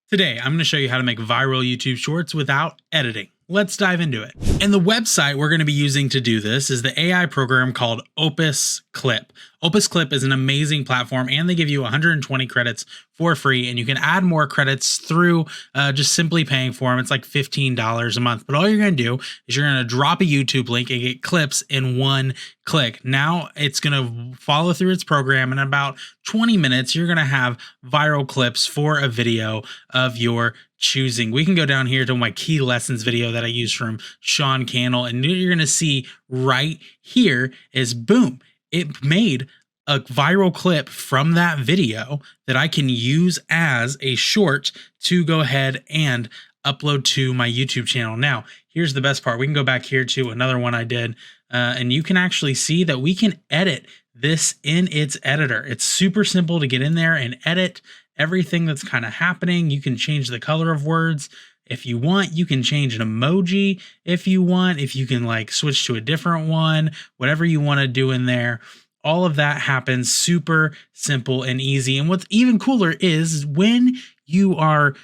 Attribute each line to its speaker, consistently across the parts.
Speaker 1: Today, I'm going to show you how to make viral YouTube shorts without editing. Let's dive into it. And the website we're going to be using to do this is the AI program called Opus Clip. Opus Clip is an amazing platform and they give you 120 credits for free, and you can add more credits through just simply paying for them. It's like $15 a month, but all you're going to do is you're going to drop a YouTube link and get clips in one click. Now it's going to follow through its program. In about 20 minutes, you're going to have viral clips for a video of your choosing. We can go down here to my key lessons video that I use from Sean Cannell, and you're going to see right here is boom, it made a viral clip from that video that I can use as a short to go ahead and upload to my YouTube channel. Now, here's the best part. We can go back here to another one I did, and you can actually see that we can edit this in its editor. It's super simple to get in there and edit everything that's kind of happening. You can change the color of words if you want. You can change an emoji if you want, if you can like switch to a different one, whatever you want to do in there. All of that happens super simple and easy. And what's even cooler is when you are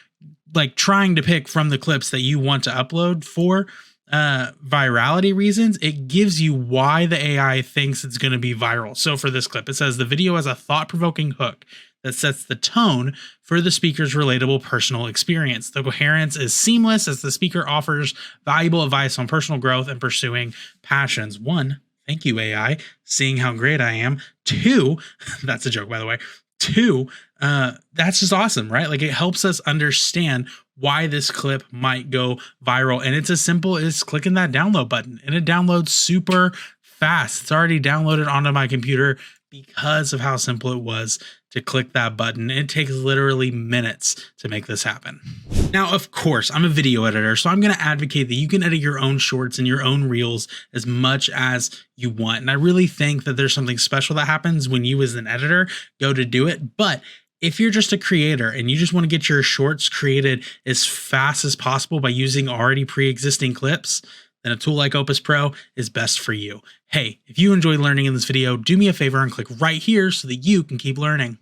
Speaker 1: like trying to pick from the clips that you want to upload for virality reasons, it gives you why the AI thinks it's going to be viral. So for this clip, it says the video has a thought-provoking hook that sets the tone for the speaker's relatable personal experience. The coherence is seamless as the speaker offers valuable advice on personal growth and pursuing passions. 1, thank you, AI, seeing how great I am. 2, that's a joke, by the way. 2, that's just awesome, right? Like it helps us understand why this clip might go viral. And it's as simple as clicking that download button, and it downloads super fast. It's already downloaded onto my computer because of how simple it was to click that button. It takes literally minutes to make this happen. Now, of course, I'm a video editor, so I'm going to advocate that you can edit your own shorts and your own reels as much as you want. And I really think that there's something special that happens when you as an editor go to do it. But if you're just a creator and you just want to get your shorts created as fast as possible by using already pre-existing clips, then a tool like Opus Pro is best for you. Hey, if you enjoyed learning in this video, do me a favor and click right here so that you can keep learning.